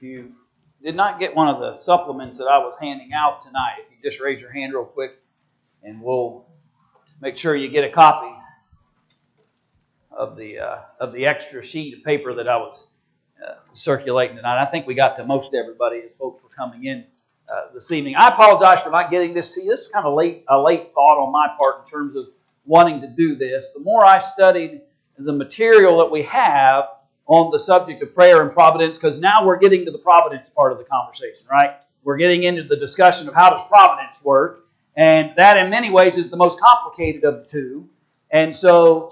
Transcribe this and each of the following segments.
If you did not get one of the supplements that I was handing out tonight, if you just raise your hand real quick, and we'll make sure you get a copy of the extra sheet of paper that I was circulating tonight. I think we got to most everybody as folks were coming in this evening. I apologize for not getting this to you. This is kind of a late thought on my part in terms of wanting to do this. The more I studied the material that we have on the subject of prayer and providence, because now we're getting to the providence part of the conversation, right? We're getting into the discussion of how does providence work, and that in many ways is the most complicated of the two. And so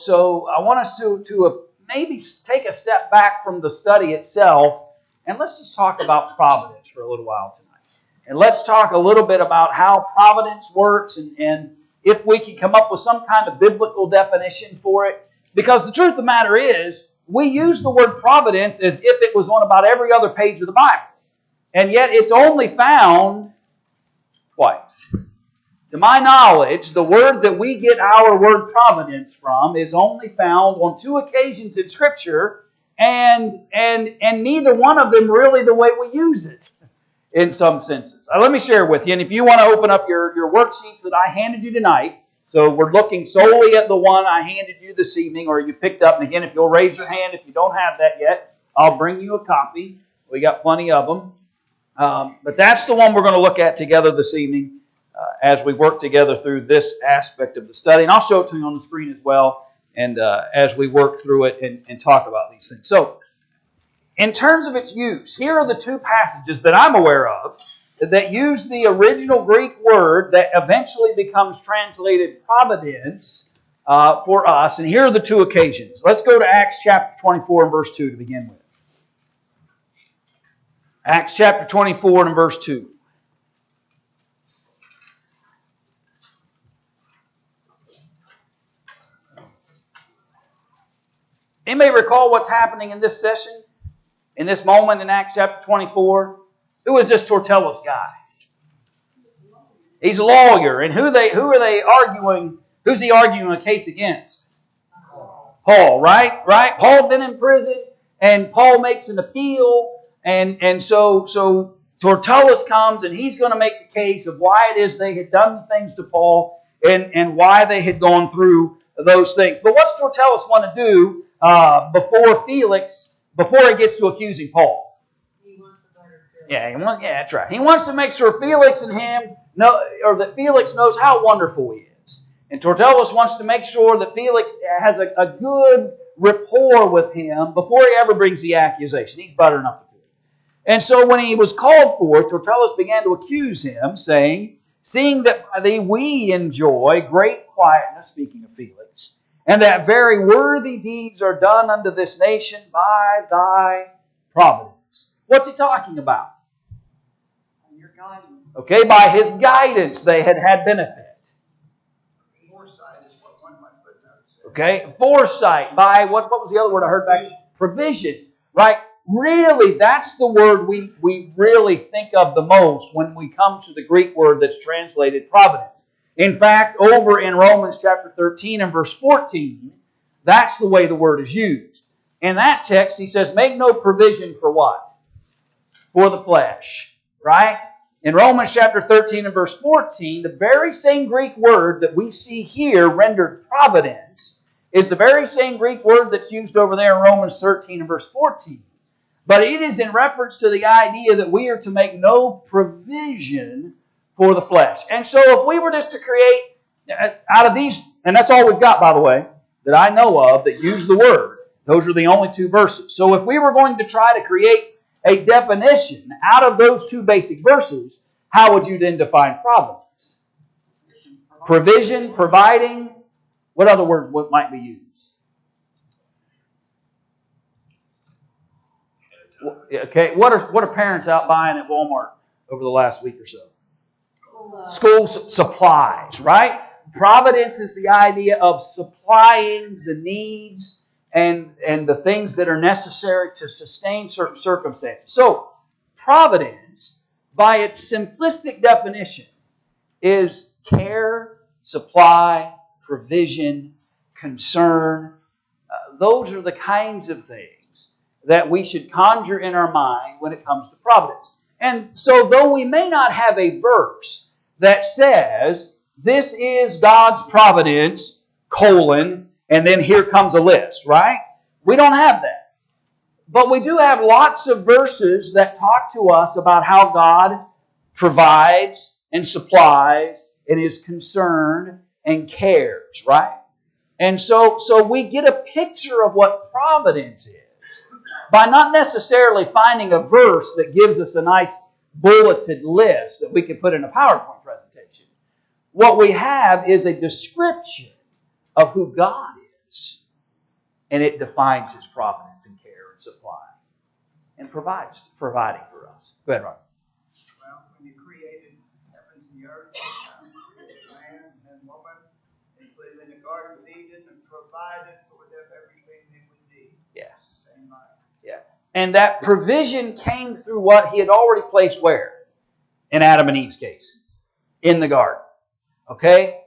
I want us to maybe take a step back from the study itself, and let's just talk about providence for a little while tonight. And let's talk a little bit about how providence works, and if we can come up with some kind of biblical definition for it. Because the truth of the matter is, we use the word providence as if it was on about every other page of the Bible. And yet it's only found twice. To my knowledge, the word that we get our word providence from is only found on 2 occasions in Scripture, and neither one of them really the way we use it in some senses. Let me share with you, and if you want to open up your worksheets that I handed you tonight, so we're looking solely at the one I handed you this evening, or you picked up, and again, if you'll raise your hand if you don't have that yet, I'll bring you a copy. We got plenty of them. But that's the one we're going to look at together this evening as we work together through this aspect of the study. And I'll show it to you on the screen as well, and as we work through it and talk about these things. So, in terms of its use, here are the 2 passages that I'm aware of that use the original Greek word that eventually becomes translated providence for us. And here are the 2 occasions. Let's go to Acts chapter 24 and verse 2 to begin with. Acts chapter 24 and verse 2. Anybody recall what's happening in this session? In this moment in Acts chapter 24? Who is this Tertullus guy? He's a lawyer. And who are they arguing? Who's he arguing a case against? Paul, right? Paul had been in prison, and Paul makes an appeal, and so Tertullus comes, and he's going to make the case of why it is they had done the things to Paul, and why they had gone through those things. But what's Tertullus want to do before he gets to accusing Paul? Yeah, that's right. He wants to make sure Felix and him know, or that Felix knows how wonderful he is. And Tertullus wants to make sure that Felix has a good rapport with him before he ever brings the accusation. He's buttering up the food. And so when he was called for, Tertullus began to accuse him, saying, "Seeing that by thee we enjoy great quietness," speaking of Felix, "and that very worthy deeds are done unto this nation by thy providence." What's he talking about? Your guidance. Okay, by his guidance they had benefit. Foresight is what one might put notice. Okay, foresight, by what was the other word I heard back? Provision, right? Really, that's the word we really think of the most when we come to the Greek word that's translated providence. In fact, over in Romans chapter 13 and verse 14, that's the way the word is used. In that text, he says, make no provision for what? For the flesh, right? In Romans chapter 13 and verse 14, the very same Greek word that we see here rendered providence is the very same Greek word that's used over there in Romans 13 and verse 14. But it is in reference to the idea that we are to make no provision for the flesh. And so if we were just to create out of these, and that's all we've got, by the way, that I know of that use the word. Those are the only 2 verses. So if we were going to try to create a definition out of those 2 basic verses, how would you then define providence? Provision, providing. What other words might be used? Okay, what are parents out buying at Walmart over the last week or so? School supplies, right? Providence is the idea of supplying the needs and the things that are necessary to sustain certain circumstances. So, providence, by its simplistic definition, is care, supply, provision, concern. Those are the kinds of things that we should conjure in our mind when it comes to providence. And so though we may not have a verse that says, this is God's providence, colon, and then here comes a list, right? We don't have that. But we do have lots of verses that talk to us about how God provides and supplies and is concerned and cares, right? And so we get a picture of what providence is by not necessarily finding a verse that gives us a nice bulleted list that we can put in a PowerPoint presentation. What we have is a description of who God is, and it defines His providence and care and supply and providing for us. Go ahead, Ron. Well, when you created heavens and the earth, man and woman, and put them in the Garden of Eden and provided for them everything they would need. Yeah. Sustain life. Yeah. And that provision came through what He had already placed where? In Adam and Eve's case. In the garden. Okay?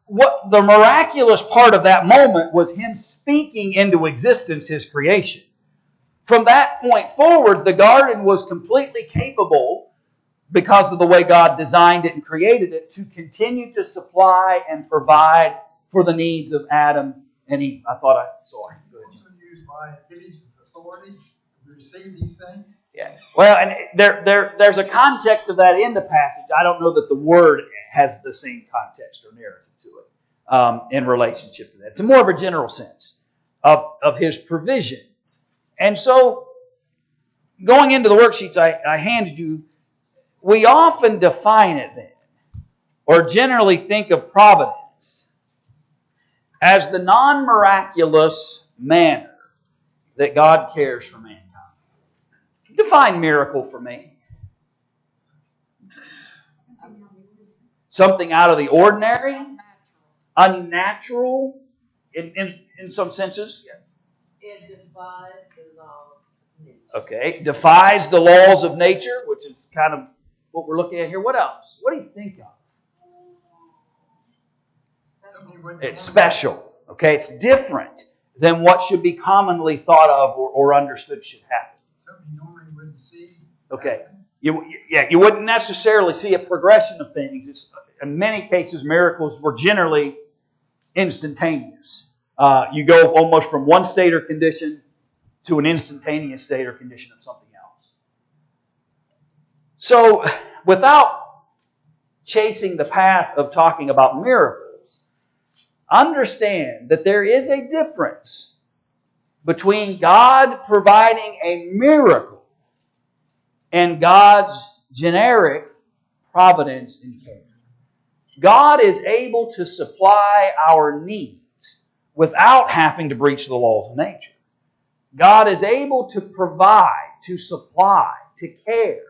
What the miraculous part of that moment was Him speaking into existence His creation. From that point forward, the garden was completely capable, because of the way God designed it and created it, to continue to supply and provide for the needs of Adam and Eve. I thought I saw him. Go ahead, Jim. Also used by His authority to receive these things. Yeah. Well, and there's a context of that in the passage. I don't know that the word has the same context or narrative to it in relationship to that. It's more of a general sense of His provision. And so, going into the worksheets I handed you, we often define it then, or generally think of providence as the non-miraculous manner that God cares for mankind. Define miracle for me. Something out of the ordinary, unnatural, in some senses. It defies the law of nature. Okay, defies the laws of nature, which is kind of what we're looking at here. What else? What do you think of? It's special. Okay, it's different than what should be commonly thought of or understood should happen. Something you normally wouldn't see. Okay, you wouldn't necessarily see a progression of things. It's, in many cases, miracles were generally instantaneous. You go almost from one state or condition to an instantaneous state or condition of something else. So, without chasing the path of talking about miracles, understand that there is a difference between God providing a miracle and God's generic providence and care. God is able to supply our needs without having to breach the laws of nature. God is able to provide, to supply, to care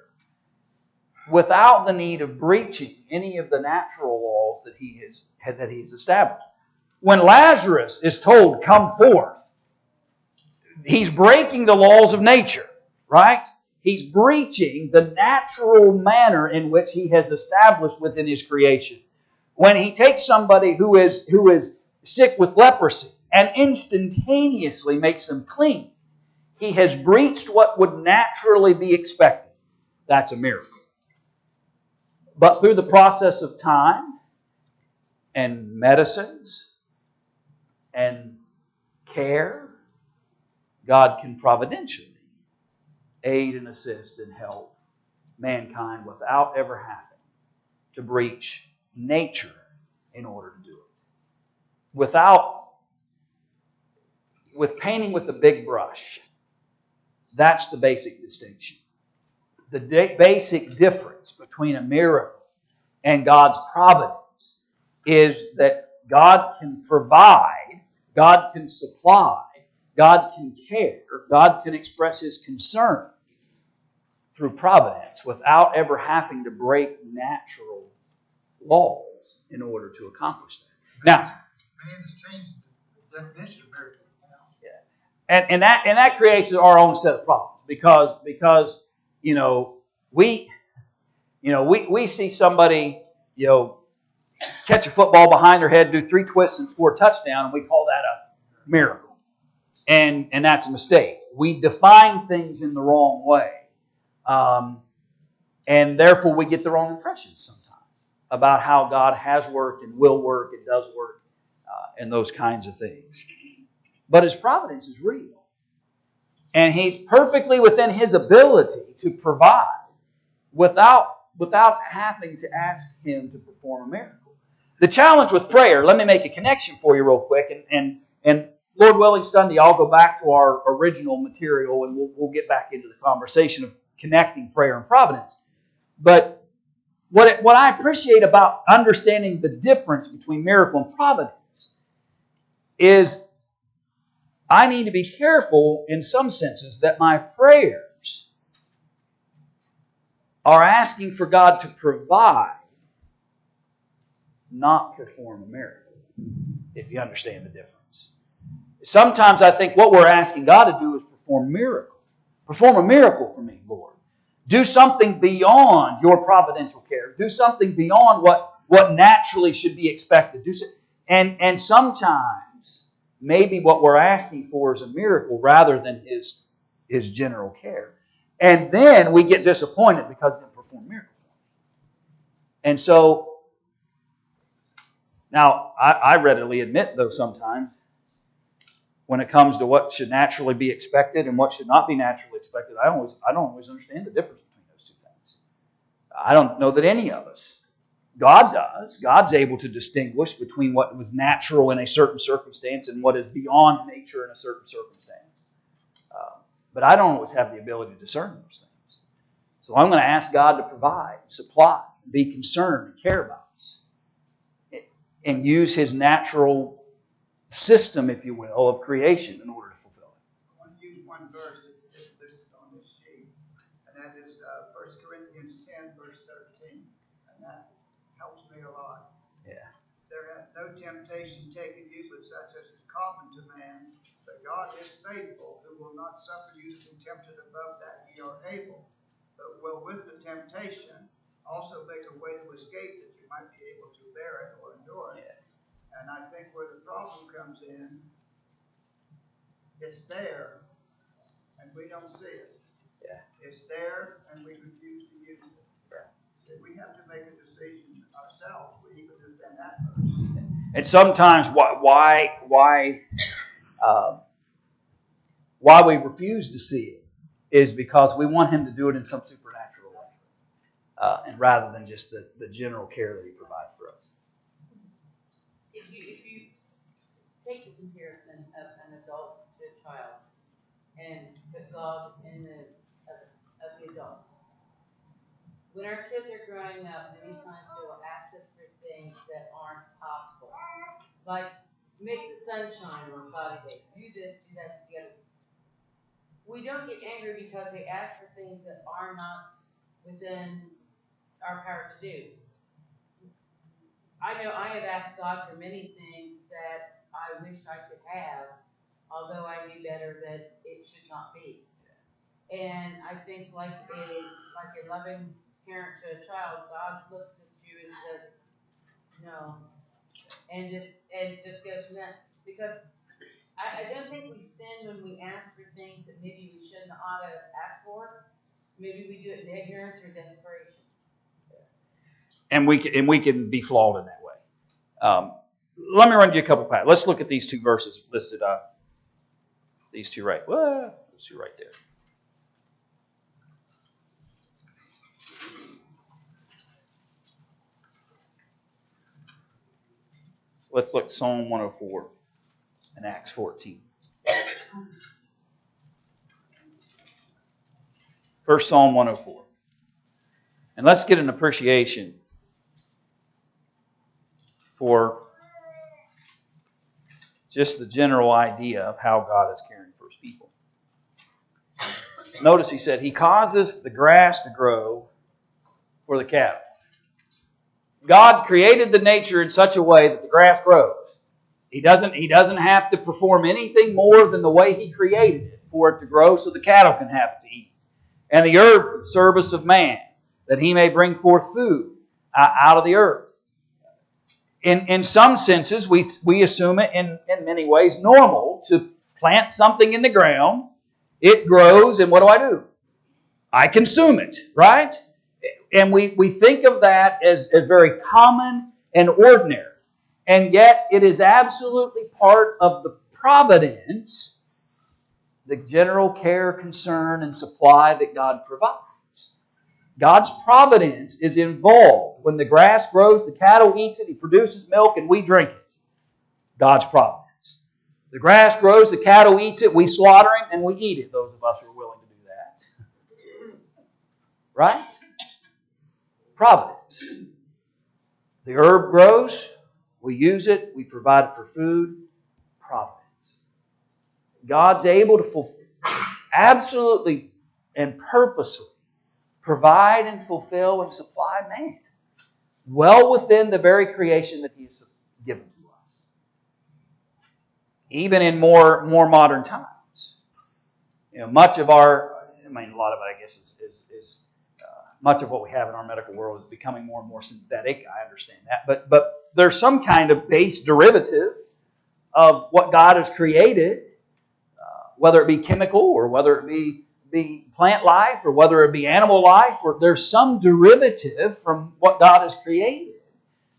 without the need of breaching any of the natural laws that He has established. When Lazarus is told, "Come forth," he's breaking the laws of nature, right? He's breaching the natural manner in which He has established within His creation. When He takes somebody who is sick with leprosy and instantaneously makes them clean, He has breached what would naturally be expected. That's a miracle. But through the process of time and medicines and care, God can providentially aid and assist and help mankind without ever having to breach nature in order to do it. With painting with the big brush, that's the basic distinction. The basic difference between a miracle and God's providence is that God can provide, God can supply, God can care, God can express His concern through providence without ever having to break natural laws in order to accomplish that. Now, Man has changed the definition of miracle now. Yeah. And that creates our own set of problems because we see somebody catch a football behind their head, do 3 twists and score a touchdown, and we call that a miracle. And that's a mistake. We define things in the wrong way. And therefore we get the wrong impressions sometimes about how God has worked and will work and does work and those kinds of things. But His providence is real. And He's perfectly within His ability to provide without having to ask Him to perform a miracle. The challenge with prayer, let me make a connection for you real quick, and Lord willing, Sunday I'll go back to our original material and we'll get back into the conversation of connecting prayer and providence. But what I appreciate about understanding the difference between miracle and providence is I need to be careful in some senses that my prayers are asking for God to provide, not perform a miracle, if you understand the difference. Sometimes I think what we're asking God to do is perform a miracle. Perform a miracle for me, Lord. Do something beyond your providential care. Do something beyond what naturally should be expected. And sometimes maybe what we're asking for is a miracle rather than His general care. And then we get disappointed because He didn't perform a miracle. And so, now I readily admit, though, sometimes when it comes to what should naturally be expected and what should not be naturally expected, I don't always understand the difference between those two things. I don't know that any of us. God does. God's able to distinguish between what was natural in a certain circumstance and what is beyond nature in a certain circumstance. But I don't always have the ability to discern those things. So I'm going to ask God to provide, supply, be concerned, and care about us, and use His natural system, if you will, of creation in order to fulfill it. I want to use one verse that's listed on this sheet, and that is 1 Corinthians 10, verse 13. And that helps me a lot. Yeah. There hath no temptation taken you but such as is common to man, but God is faithful, who will not suffer you to be tempted above that ye are able, but will with the temptation also make a way to escape that you might be able to bear it or endure it. Yeah. And I think where the problem comes in, it's there, and we don't see it. Yeah. It's there, and we refuse to use it. Yeah. So we have to make a decision ourselves. We even defend that verse. And sometimes why we refuse to see it is because we want Him to do it in some supernatural way, and rather than just the general care that He provides for us. If you take the comparison of an adult to a child and put God in of the adults. When our kids are growing up, many times they will ask us for things that aren't possible. Like, make the sun shine on a cloudy day. Do this, do that, do the other. We don't get angry because they ask for things that are not within our power to do. I know I have asked God for many things that I wish I could have, although I knew better that it should not be. And I think like a loving parent to a child, God looks at you and says, no. And just goes from that. Because I don't think we sin when we ask for things that maybe we shouldn't ought to ask for. Maybe we do it in ignorance or desperation. And we can be flawed in that way. Let me run you a couple paths. Let's look at these two verses listed up. These two right. Well, those two right there. Let's look at Psalm 104 and Acts 14. First Psalm 104. And let's get an appreciation for just the general idea of how God is caring for His people. Notice he said, He causes the grass to grow for the cattle. God created the nature in such a way that the grass grows. He doesn't have to perform anything more than the way He created it for it to grow so the cattle can have it to eat. And the earth for the service of man, that he may bring forth food out of the earth. In some senses, we assume it in many ways normal to plant something in the ground, it grows, and what do? I consume it, right? And we think of that as very common and ordinary. And yet it is absolutely part of the providence, the general care, concern, and supply that God provides. God's providence is involved. When the grass grows, the cattle eats it, He produces milk, and we drink it. God's providence. The grass grows, the cattle eats it, we slaughter Him, and we eat it, those of us who are willing to do that. Right? Providence. The herb grows, we use it, we provide it for food. Providence. God's able to absolutely and purposely provide and fulfill and supply man well within the very creation that He has given to us. Even in more modern times. Much of our, a lot of it, I guess, is much of what we have in our medical world is becoming more and more synthetic. I understand that. But there's some kind of base derivative of what God has created, whether it be chemical or whether it be plant life or whether it be animal life, or there's some derivative from what God has created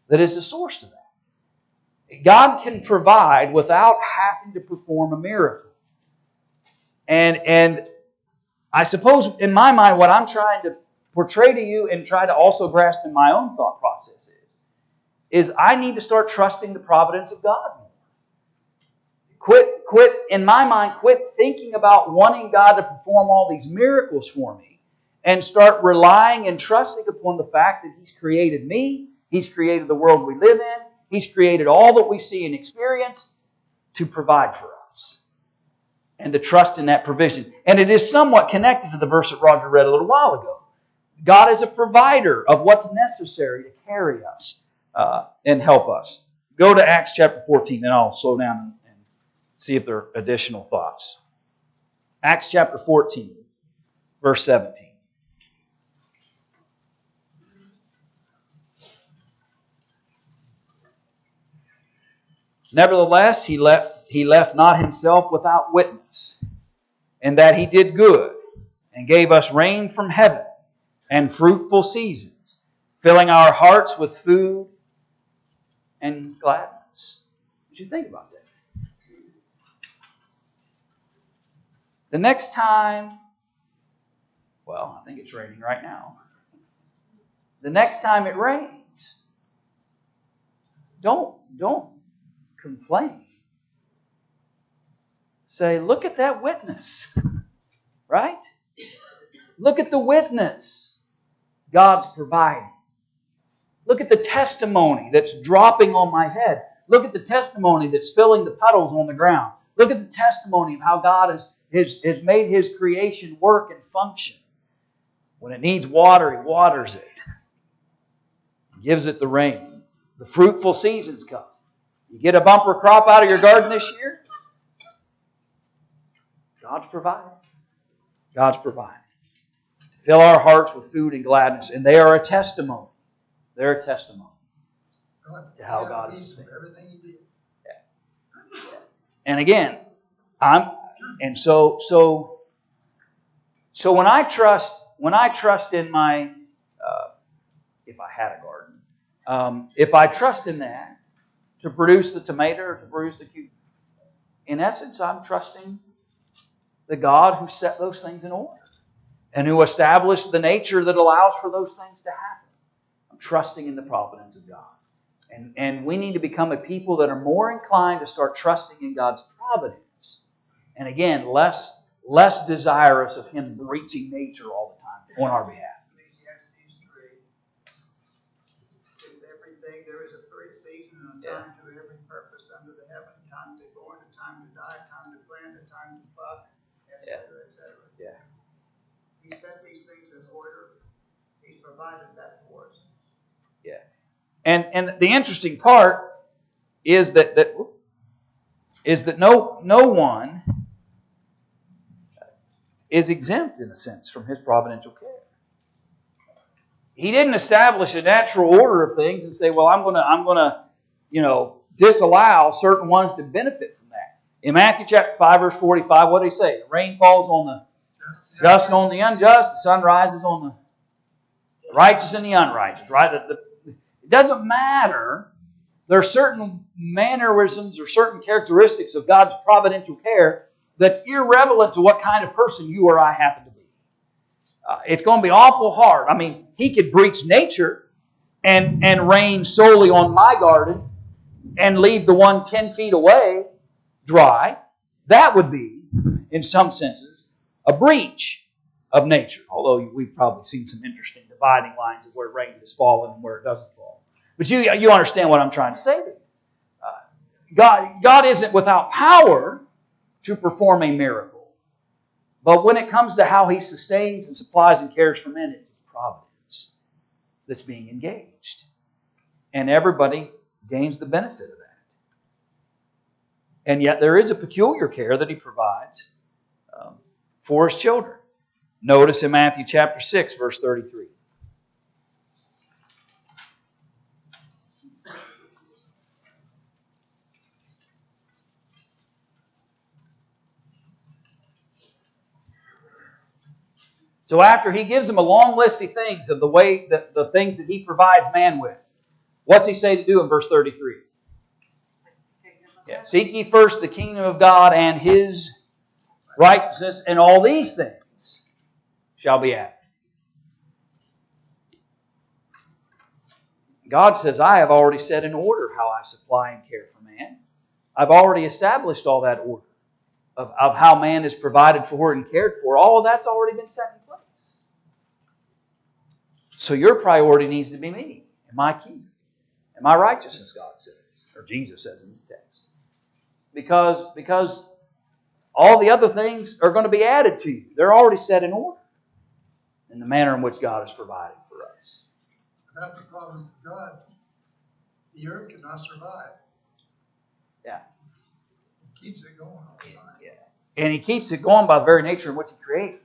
that is the source of that. God can provide without having to perform a miracle. And I suppose in my mind what I'm trying to portray to you and try to also grasp in my own thought process is I need to start trusting the providence of God more. Quit, in my mind, quit thinking about wanting God to perform all these miracles for me and start relying and trusting upon the fact that He's created me, He's created the world we live in, He's created all that we see and experience to provide for us. And to trust in that provision. And it is somewhat connected to the verse that Roger read a little while ago. God is a provider of what's necessary to carry us and help us. Go to Acts chapter 14, then I'll slow down and see if there are additional thoughts. Acts chapter 14, verse 17. Nevertheless, he left not himself without witness, and that He did good, and gave us rain from heaven, and fruitful seasons, filling our hearts with food and gladness. What do you think about that? The next time, well, I think it's raining right now. The next time it rains, don't complain. Say, look at that witness. Right? Look at the witness God's providing. Look at the testimony that's dropping on my head. Look at the testimony that's filling the puddles on the ground. Look at the testimony of how God has made His creation work and function. When it needs water, He waters it. He gives it the rain. The fruitful seasons come. You get a bumper crop out of your garden this year? God's providing. God's providing. Fill our hearts with food and gladness. And they are a testimony. They're a testimony to how God is sustaining. Yeah. And again, so when I trust in my, if I had a garden, if I trust in that to produce the tomato or to produce the cucumber, in essence, I'm trusting the God who set those things in order and who established the nature that allows for those things to happen. I'm trusting in the providence of God. And we need to become a people that are more inclined to start trusting in God's providence. And again, less desirous of Him breaching nature all the time on our behalf. Ecclesiastes 3. In everything there is a season and a time to every purpose under the heaven, a time to be born, a time to die, a time to plant, a time to pluck, etc., etc. Yeah. He set these things in order. He's provided that for us. Yeah. And the interesting part is that no one is exempt, in a sense, from His providential care. He didn't establish a natural order of things and say, well, I'm gonna disallow certain ones to benefit from that. In Matthew chapter 5, verse 45, what did he say? The rain falls on the just and on the unjust, the sun rises on the righteous and the unrighteous, right? It doesn't matter. There are certain mannerisms or certain characteristics of God's providential care that's irrelevant to what kind of person you or I happen to be. It's going to be awful hard. I mean, He could breach nature and rain solely on my garden and leave the one 10 feet away dry. That would be, in some senses, a breach of nature. Although we've probably seen some interesting dividing lines of where rain has fallen and where it doesn't fall. But you understand what I'm trying to say. God isn't without power to perform a miracle. But when it comes to how He sustains and supplies and cares for men, it's His providence that's being engaged. And everybody gains the benefit of that. And yet there is a peculiar care that He provides for His children. Notice in Matthew chapter 6, verse 33. So after He gives them a long list of things of the things that He provides man with, what's He say to do in verse 33? Yeah. Seek ye first the kingdom of God and His righteousness, and all these things shall be added. God says, I have already set in order how I supply and care for man. I've already established all that order of how man is provided for and cared for. All of that's already been set in place. So your priority needs to be me and my kingdom and my righteousness, God says, or Jesus says in this text. Because all the other things are going to be added to you. They're already set in order in the manner in which God has provided for us. Without the promise of God, the earth cannot survive. Yeah. He keeps it going all the time. Yeah. And He keeps it going by the very nature in which He created.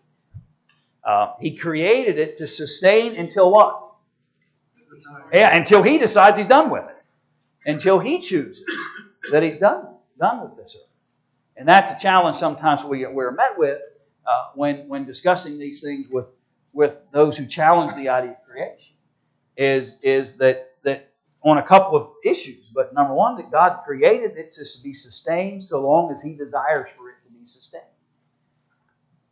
He created it to sustain until what? Yeah, until He decides He's done with it. Until He chooses that He's done with this earth. And that's a challenge sometimes we're met with when discussing these things with those who challenge the idea of creation. Is that on a couple of issues. But number one, that God created it to be sustained so long as He desires for it to be sustained.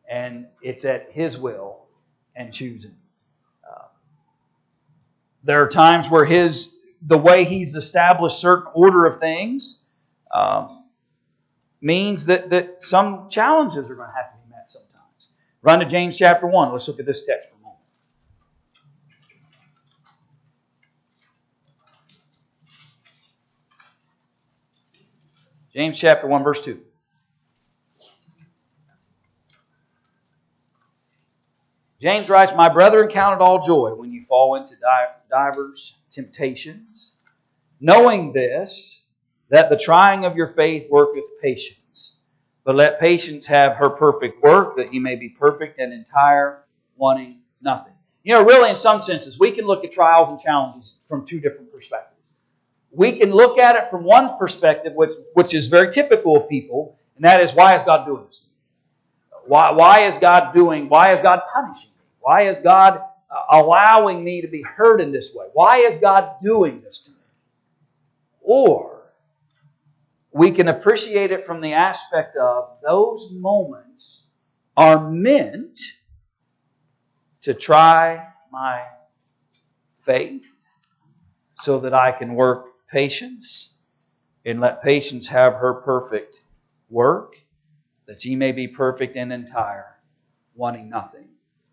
And it's at His will and choosing. There are times where the way He's established certain order of things means that some challenges are going to have to be met sometimes. Run to James chapter 1. Let's look at this text for a moment. James chapter 1, verse 2. James writes, My brethren, count it all joy when you fall into divers temptations, knowing this, that the trying of your faith worketh patience. But let patience have her perfect work, that ye may be perfect and entire, wanting nothing. Really in some senses, we can look at trials and challenges from two different perspectives. We can look at it from one perspective, which is very typical of people, and that is, why is God doing this? Why is God punishing me? Why is God allowing me to be hurt in this way? Why is God doing this to me? Or we can appreciate it from the aspect of those moments are meant to try my faith so that I can work patience and let patience have her perfect work, that ye may be perfect and entire, wanting nothing.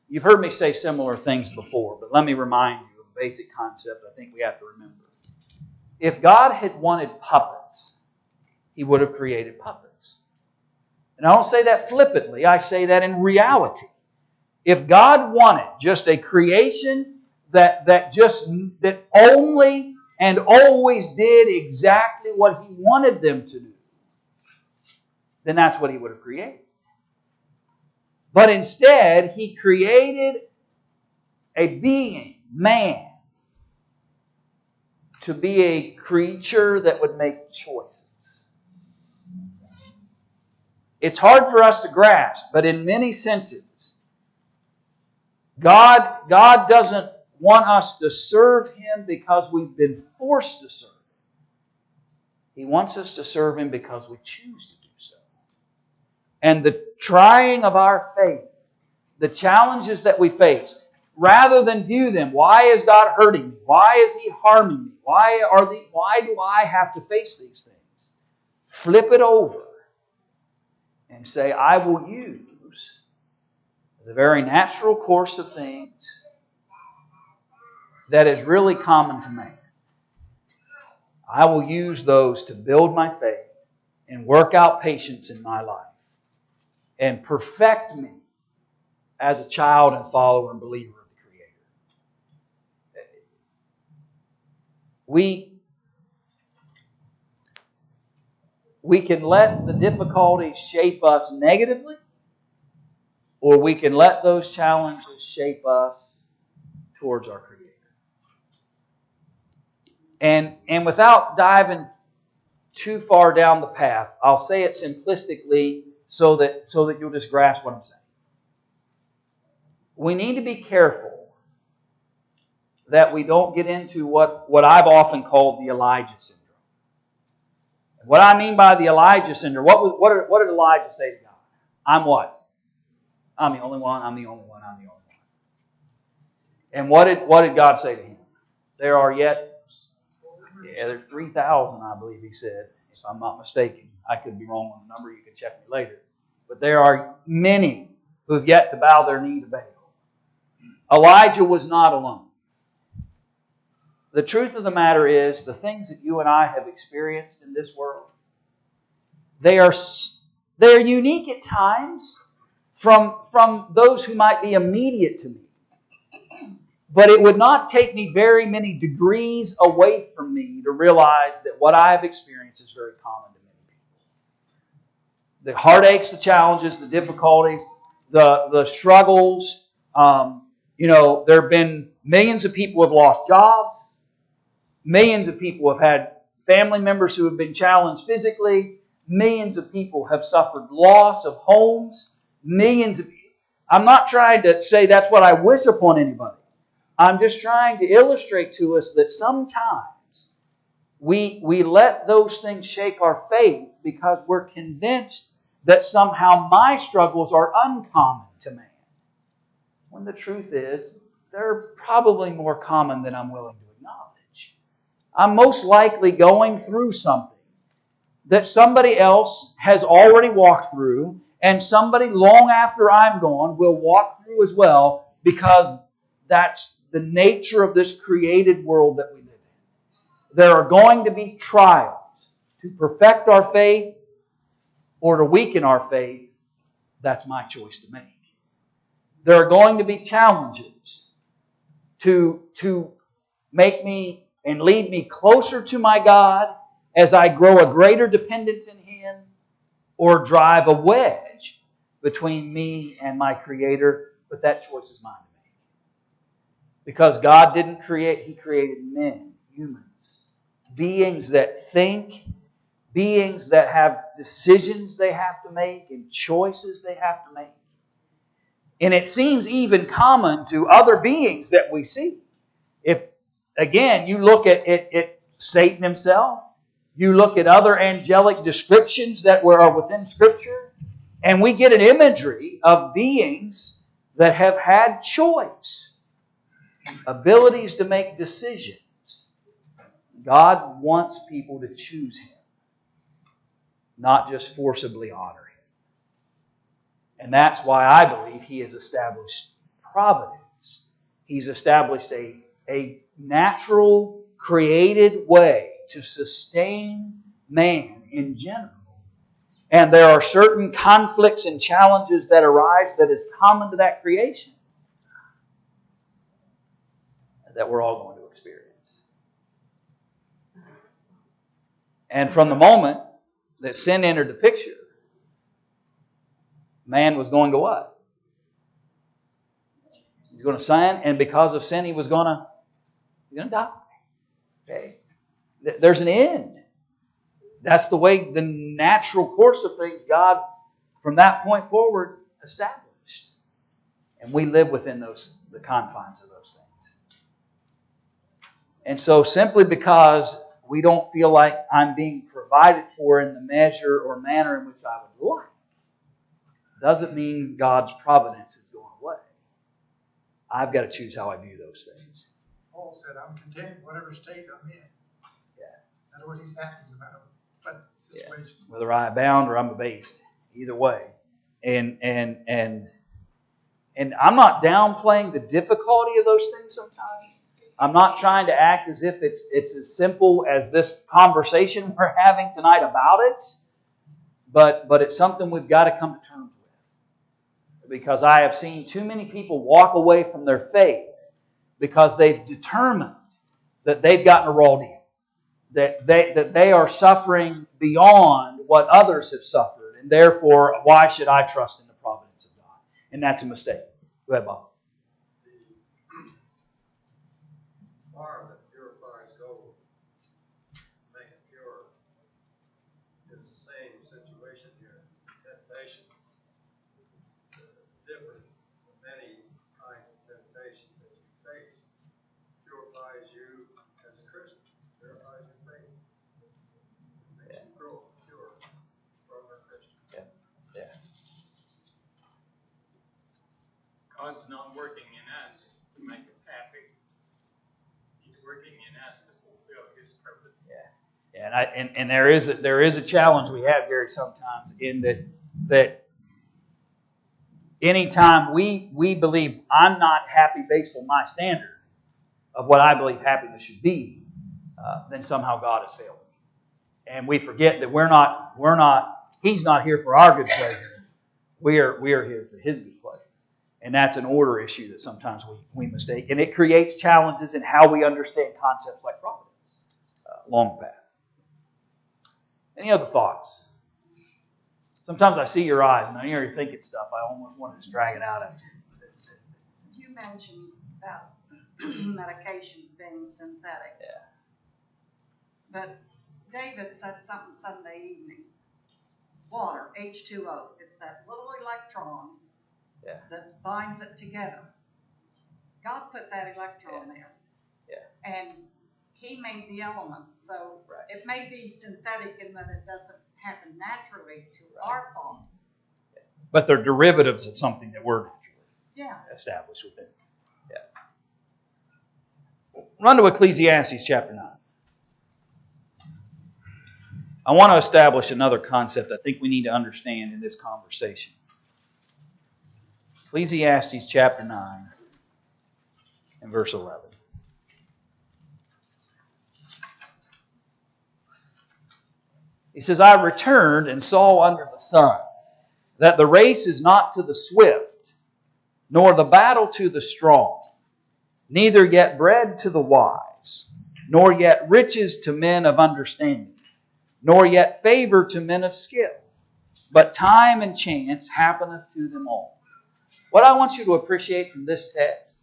You've heard me say similar things before, but let me remind you of a basic concept I think we have to remember. If God had wanted puppets, He would have created puppets. And I don't say that flippantly, I say that in reality. If God wanted just a creation that only and always did exactly what He wanted them to do, then that's what He would have created. But instead, He created a being, man, to be a creature that would make choices. It's hard for us to grasp, but in many senses, God doesn't want us to serve Him because we've been forced to serve. He wants us to serve Him because we choose to do so. And the trying of our faith, the challenges that we face, rather than view them, why is God hurting me? Why is He harming me? Why do I have to face these things? Flip it over and say, I will use the very natural course of things that is really common to man. I will use those to build my faith and work out patience in my life and perfect me as a child and follower and believer of the Creator. We can let the difficulties shape us negatively, or we can let those challenges shape us towards our Creator. And without diving too far down the path, I'll say it simplistically so that you'll just grasp what I'm saying. We need to be careful that we don't get into what I've often called the Elijah syndrome. What I mean by the Elijah syndrome, what did Elijah say to God? I'm what? I'm the only one, I'm the only one, I'm the only one. And what did God say to him? There are yet, there's 3,000, I believe he said, if I'm not mistaken. I could be wrong on the number, you can check me later. But there are many who have yet to bow their knee to Baal. Elijah was not alone. The truth of the matter is, the things that you and I have experienced in this world, they are unique at times from those who might be immediate to me. But it would not take me very many degrees away from me to realize that what I have experienced is very common to many people. The heartaches, the challenges, the difficulties, the struggles. There have been millions of people who have lost jobs. Millions of people have had family members who have been challenged physically. Millions of people have suffered loss of homes. I'm not trying to say that's what I wish upon anybody. I'm just trying to illustrate to us that sometimes we let those things shape our faith because we're convinced that somehow my struggles are uncommon to man. When the truth is, they're probably more common than I'm willing to acknowledge. I'm most likely going through something that somebody else has already walked through, and somebody long after I'm gone will walk through as well, because that's the nature of this created world that we live in. There are going to be trials to perfect our faith or to weaken our faith. That's my choice to make. There are going to be challenges to make me and lead me closer to my God as I grow a greater dependence in Him, or drive a wedge between me and my Creator. But that choice is mine to make. Because God didn't create, He created men, humans, beings that think, beings that have decisions they have to make and choices they have to make. And it seems even common to other beings that we see. If, again, you look at Satan himself, you look at other angelic descriptions that are within Scripture, and we get an imagery of beings that have had choice, abilities to make decisions. God wants people to choose Him, not just forcibly honor Him. And that's why I believe He has established providence. He's established a natural, created way to sustain man in general. And there are certain conflicts and challenges that arise that is common to that creation that we're all going to experience. And from the moment that sin entered the picture, man was going to what? He's going to sin, and because of sin, he's going to die. Okay? There's an end. That's the way, the natural course of things God from that point forward, established. And we live within the confines of those things. And so simply because we don't feel like I'm being provided for in the measure or manner in which I would like, doesn't mean God's providence is going away. I've got to choose how I view those things. Paul said, I'm content in whatever state I'm in. Yeah. That's what he's happy no matter what situation. Yeah. Whether I abound or I'm abased. Either way. And I'm not downplaying the difficulty of those things sometimes. I'm not trying to act as if it's as simple as this conversation we're having tonight about it. But it's something we've got to come to terms with. Because I have seen too many people walk away from their faith because they've determined that they've gotten a raw deal. That they are suffering beyond what others have suffered. And therefore, why should I trust in the providence of God? And that's a mistake. Go ahead, Bob. The fire that purifies gold, make it pure, is the same situation here. Temptations, different from many kinds of temptations that you face, purifies you as a Christian, purifies your faith, makes you grow pure, stronger Christian. Yeah. God's not working in us to make us happy. He's working in us to fulfill His purposes. Yeah. And there is a challenge we have, Gary, sometimes in that anytime we believe I'm not happy based on my standard of what I believe happiness should be, then somehow God has failed me. And we forget that He's not here for our good pleasure. We are here for His good pleasure. And that's an order issue that sometimes we mistake. And it creates challenges in how we understand concepts like providence along the path. Any other thoughts? Sometimes I see your eyes and I hear you thinking stuff. I almost want to just drag it out at you. You mentioned about medications being synthetic. Yeah. But David said something Sunday evening. Water, H2O, it's that little electron that binds it together. God put that electron there. Yeah. And He made the elements. So it may be synthetic in that it doesn't happen naturally to our thought. Yeah. But they're derivatives of something that we're naturally established within. Yeah. Run to Ecclesiastes chapter 9. I want to establish another concept I think we need to understand in this conversation. Ecclesiastes chapter 9 and verse 11. He says, I returned and saw under the sun that the race is not to the swift, nor the battle to the strong, neither yet bread to the wise, nor yet riches to men of understanding, nor yet favor to men of skill, but time and chance happeneth to them all. What I want you to appreciate from this text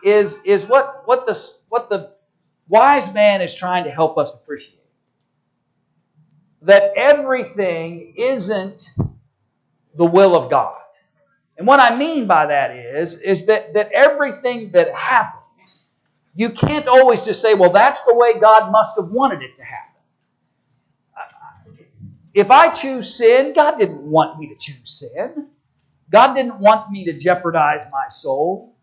is what the wise man is trying to help us appreciate. That everything isn't the will of God. And what I mean by that is that everything that happens, you can't always just say, well, that's the way God must have wanted it to happen. If I choose sin, God didn't want me to choose sin. God didn't want me to jeopardize my soul.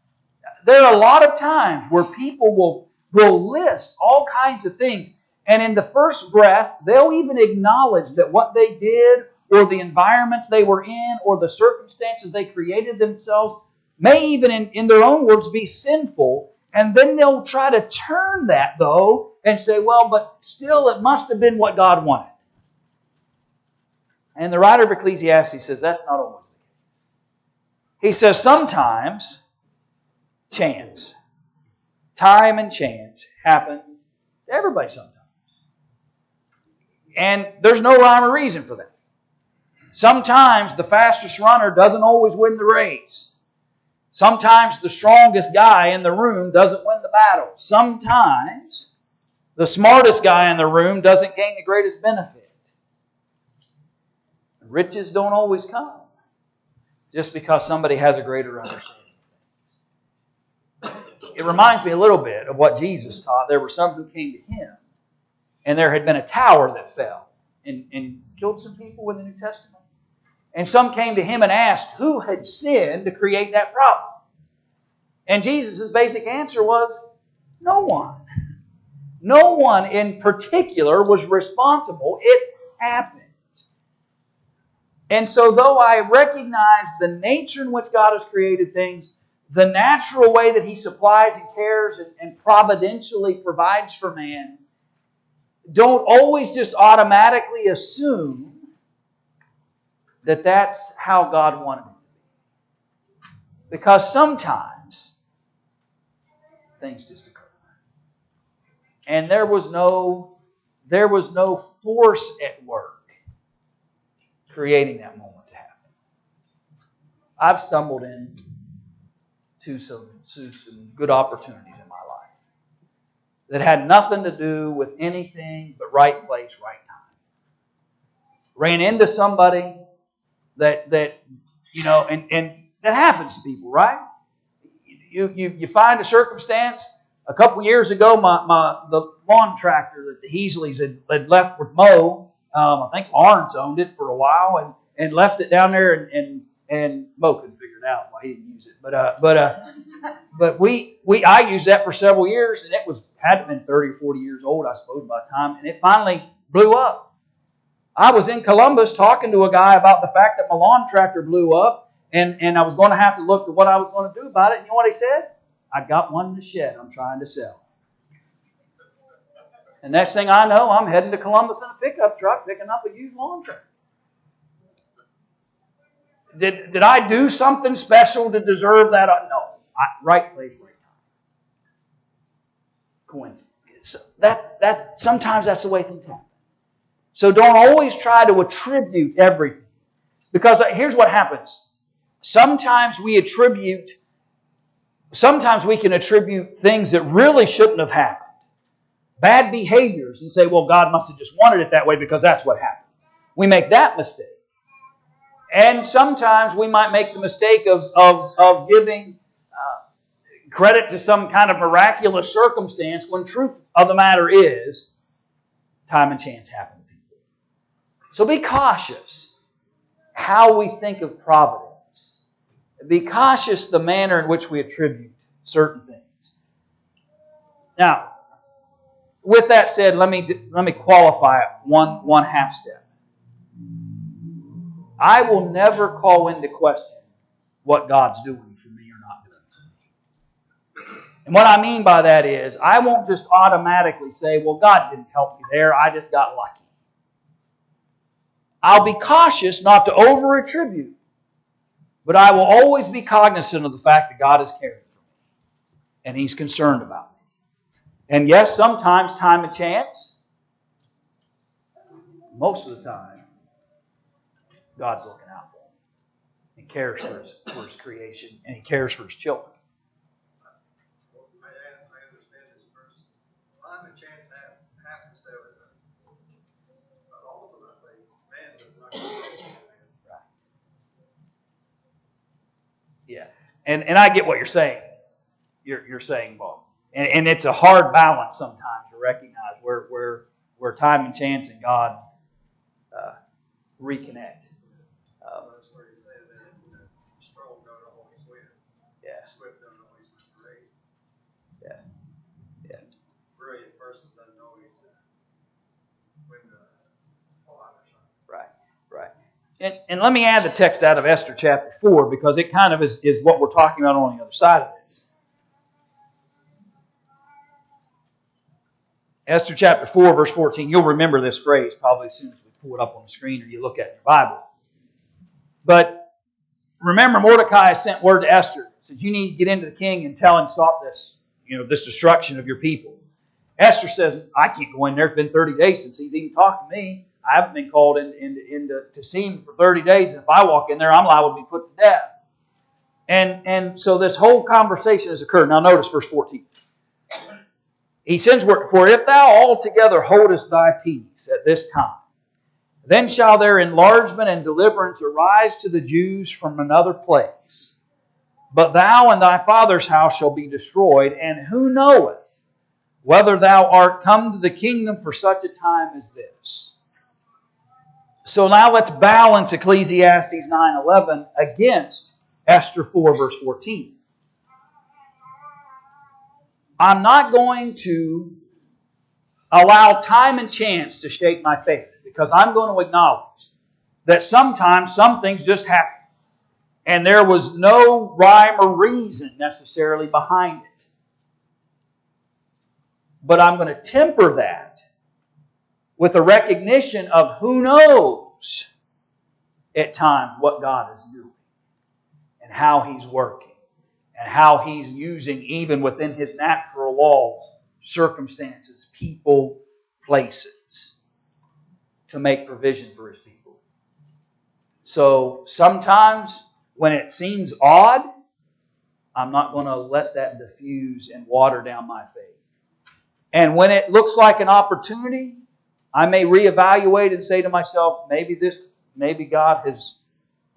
There are a lot of times where people will list all kinds of things, and in the first breath, they'll even acknowledge that what they did or the environments they were in or the circumstances they created themselves may even, in their own words, be sinful. And then they'll try to turn that, though, and say, well, but still it must have been what God wanted. And the writer of Ecclesiastes says that's not always the case. He says sometimes chance, time and chance happen to everybody sometimes. And there's no rhyme or reason for that. Sometimes the fastest runner doesn't always win the race. Sometimes the strongest guy in the room doesn't win the battle. Sometimes the smartest guy in the room doesn't gain the greatest benefit. Riches don't always come just because somebody has a greater understanding. It reminds me a little bit of what Jesus taught. There were some who came to Him, and there had been a tower that fell and killed some people in the New Testament. And some came to Him and asked who had sinned to create that problem. And Jesus' basic answer was, no one. No one in particular was responsible. It happened. And so though I recognize the nature in which God has created things, the natural way that He supplies and cares and providentially provides for man, don't always just automatically assume that that's how God wanted it to be. Because sometimes things just occur. And there was no force at work creating that moment to happen. I've stumbled into some good opportunities in my life that had nothing to do with anything but right place, right time. Ran into somebody that and that happens to people, right? You find a circumstance. A couple years ago, the lawn tractor that the Heasleys had left with Mo, I think Lawrence owned it for a while and left it down there, and Mo couldn't figure it out why he didn't use it. But I used that for several years, and it had to have been 30 or 40 years old, I suppose, by the time, and it finally blew up. I was in Columbus talking to a guy about the fact that my lawn tractor blew up, and I was going to have to look at what I was going to do about it. And you know what he said? I got one in the shed I'm trying to sell. And next thing I know, I'm heading to Columbus in a pickup truck picking up a used lawn tractor. Did I do something special to deserve that? No. Right place, right time. Coincidence. Sometimes that's the way things happen. So don't always try to attribute everything. Because here's what happens. Sometimes we can attribute things that really shouldn't have happened. Bad behaviors, and say, well, God must have just wanted it that way because that's what happened. We make that mistake. And sometimes we might make the mistake of giving credit to some kind of miraculous circumstance when truth of the matter is time and chance happen to people. So be cautious how we think of providence. Be cautious the manner in which we attribute certain things. Now, with that said, let me qualify it one half step. I will never call into question what God's doing for me or not doing for me. And what I mean by that is, I won't just automatically say, well, God didn't help me there, I just got lucky. I'll be cautious not to over-attribute, but I will always be cognizant of the fact that God is caring for me, and He's concerned about me. And yes, sometimes time and chance, most of the time, God's looking out for me. He cares for His creation, and He cares for His children. I understand this verse. Time and chance happens to everything. But ultimately, man does not control man. Right. Yeah. And I get what you're saying. You're saying, Bob. And it's a hard balance sometimes to recognize where time and chance and God reconnect. That's where you say that strong don't always win. Yeah. Swift don't always win the race. Yeah. Yeah. Brilliant person doesn't always win the plot or something. Right. And let me add the text out of Esther chapter 4 because it kind of is what we're talking about on the other side of this. Esther chapter 4, verse 14. You'll remember this phrase probably as soon as we pull it up on the screen or you look at it in your Bible. But remember, Mordecai sent word to Esther. Said, you need to get into the king and tell him stop this destruction of your people. Esther says, I can't go in there. It's been 30 days since he's even talked to me. I haven't been called to see him for 30 days. And if I walk in there, I'm liable to be put to death. And so this whole conversation has occurred. Now notice verse 14. He sends word, for if thou altogether holdest thy peace at this time, Then shall their enlargement and deliverance arise to the Jews from another place. But thou and thy father's house shall be destroyed, and who knoweth whether thou art come to the kingdom for such a time as this? So now let's balance Ecclesiastes 9:11 against Esther 4 verse 14. I'm not going to allow time and chance to shape my faith, because I'm going to acknowledge that sometimes some things just happen. And there was no rhyme or reason necessarily behind it. But I'm going to temper that with a recognition of who knows at times what God is doing and how He's working and how He's using, even within His natural laws, circumstances, people, places, to make provision for His people. So sometimes when it seems odd, I'm not going to let that diffuse and water down my faith. And when it looks like an opportunity, I may reevaluate and say to myself, maybe God has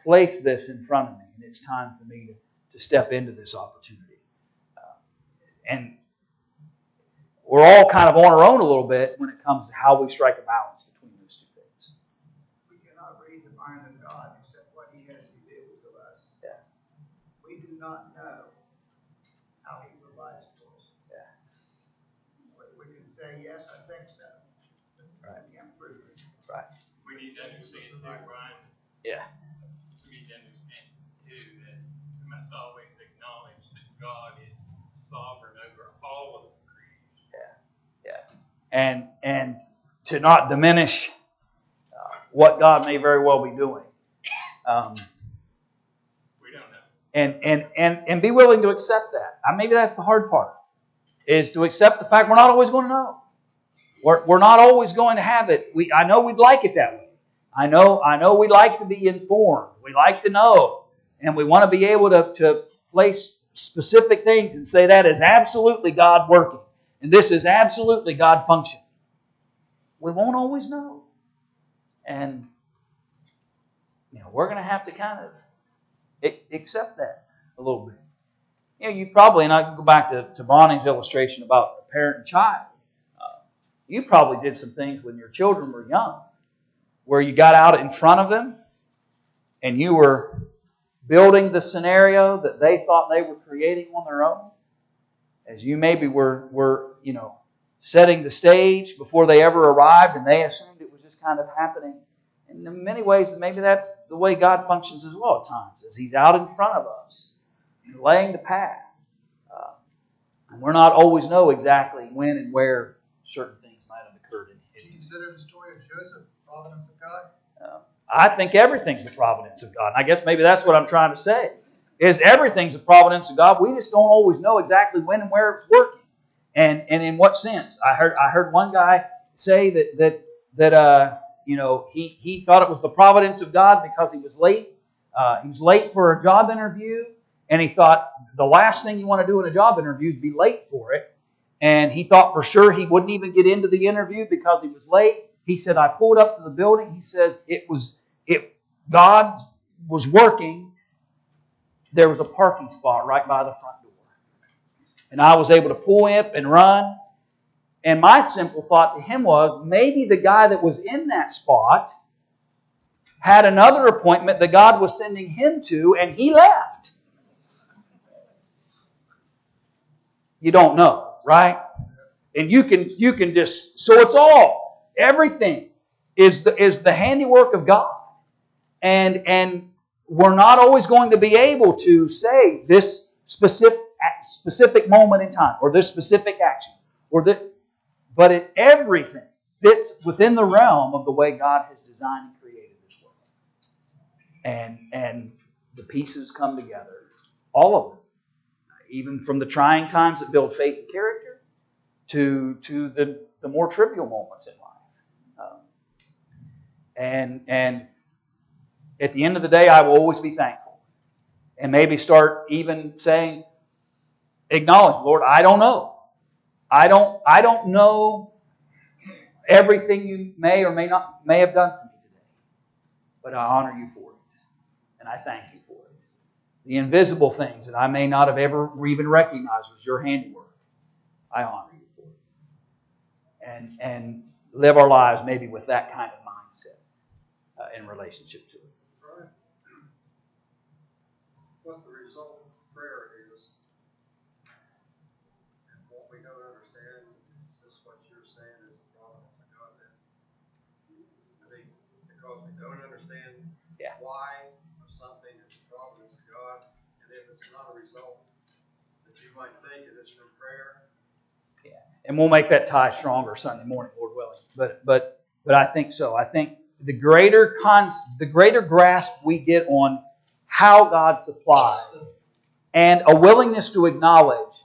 placed this in front of me, and it's time for me to step into this opportunity. And we're all kind of on our own a little bit when it comes to how we strike a balance between those two things. We cannot read the mind of God except what He has revealed to us. Yeah. We do not know how He provides for us. Yeah. We can say, yes, I think so. Right. We can't prove it. Right. We need to understand too, Brian. Yeah. We need to understand too that we must always acknowledge that God is sovereign over all of the creation. Yeah. And to not diminish what God may very well be doing. We don't know. And be willing to accept that. Maybe that's the hard part, is to accept the fact we're not always going to know. We're not always going to have it. I know we'd like it that way. I know we like to be informed. We like to know. And we want to be able to place specific things and say that is absolutely God working. And this is absolutely God functioning. We won't always know. And we're going to have to kind of accept that a little bit. You probably, and I can go back to Bonnie's illustration about a parent and child. You probably did some things when your children were young where you got out in front of them and you were building the scenario that they thought they were creating on their own, as you maybe were setting the stage before they ever arrived, and they assumed it was just kind of happening. And in many ways, maybe that's the way God functions as well at times, as He's out in front of us, laying the path. And we're not always know exactly when and where certain things might have occurred. Consider the story of Joseph, providence of God. I think everything's the providence of God. I guess maybe that's what I'm trying to say, is everything's the providence of God. We just don't always know exactly when and where it's working, and in what sense. I heard one guy say that he thought it was the providence of God because he was late. He was late for a job interview, and he thought the last thing you want to do in a job interview is be late for it. And he thought for sure he wouldn't even get into the interview because he was late. He said, I pulled up to the building. He says, God was working. There was a parking spot right by the front door. And I was able to pull up and run. And my simple thought to him was, maybe the guy that was in that spot had another appointment that God was sending him to, and he left. You don't know, right? And you can just, so it's everything is the handiwork of God. And we're not always going to be able to say this specific moment in time or this specific action but everything fits within the realm of the way God has designed and created this world. And the pieces come together, all of them, even from the trying times that build faith and character to the more trivial moments in life. And at the end of the day, I will always be thankful. And maybe start even saying, acknowledge, Lord, I don't know. I don't know everything you may or may have done for me today. but I honor you for it. And I thank you for it. The invisible things that I may not have ever even recognized was your handiwork. I honor you for it. And live our lives maybe with that kind of mindset in relationship to it. Right. What the result of prayer is, and what we don't understand, is just what you're saying is a providence of God. That I think because we don't understand why of something is a providence of God, and if it's not a result that you might think it is from prayer. Yeah, and we'll make that tie stronger Sunday morning, Lord willing. But I think so. I think the greater grasp we get on how God supplies, and a willingness to acknowledge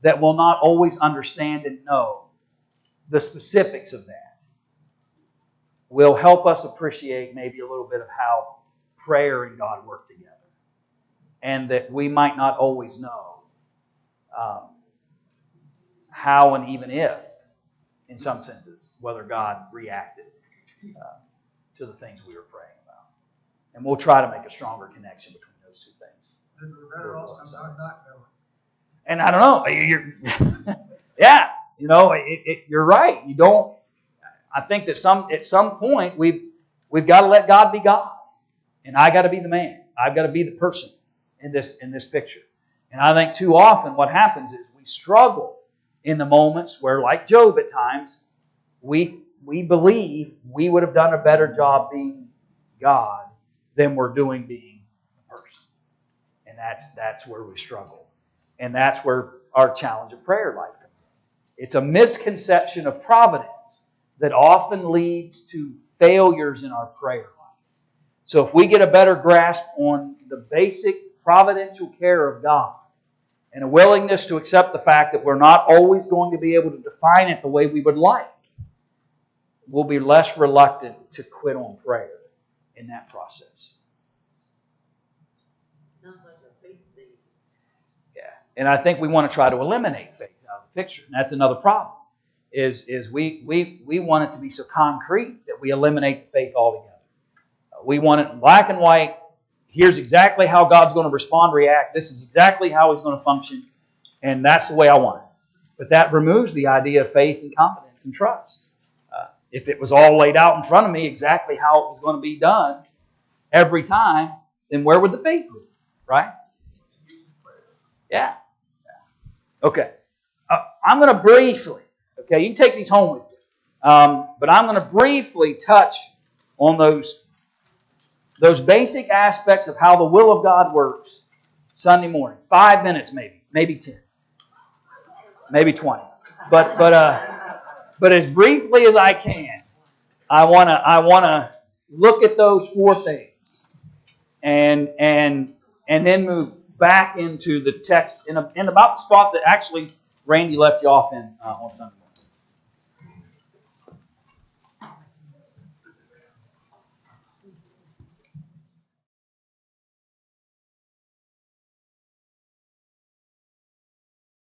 that we'll not always understand and know the specifics of that, will help us appreciate maybe a little bit of how prayer and God work together, and that we might not always know how and even if, in some senses, whether God reacted to the things we were praying about. And we'll try to make a stronger connection between those two things. And we're better off sometimes not knowing. And I don't know. Yeah, you're right. You don't. I think that at some point we've got to let God be God, and I got to be the man. I've got to be the person in this picture. And I think too often what happens is we struggle in the moments where, like Job at times, we believe we would have done a better job being God than we're doing being the person. And that's where we struggle. And that's where our challenge of prayer life comes in. It's a misconception of providence that often leads to failures in our prayer life. So if we get a better grasp on the basic providential care of God, and a willingness to accept the fact that we're not always going to be able to define it the way we would like, we'll be less reluctant to quit on prayer in that process. Sounds like a faith thing. Yeah, and I think we want to try to eliminate faith out of the picture, and that's another problem. Is we want it to be so concrete that we eliminate the faith altogether. We want it in black and white. Here's exactly how God's going to respond, react. This is exactly how He's going to function, and that's the way I want it. But that removes the idea of faith and confidence and trust. If it was all laid out in front of me exactly how it was going to be done every time, then where would the faith be? Right? Yeah. Okay. I'm going to briefly, okay, you can take these home with you, but I'm going to briefly touch on those basic aspects of how the will of God works Sunday morning. 5 minutes maybe 10, maybe 20. But as briefly as I can, I want to look at those four things and then move back into the text in about the spot that actually Randy left you off in on Sunday morning.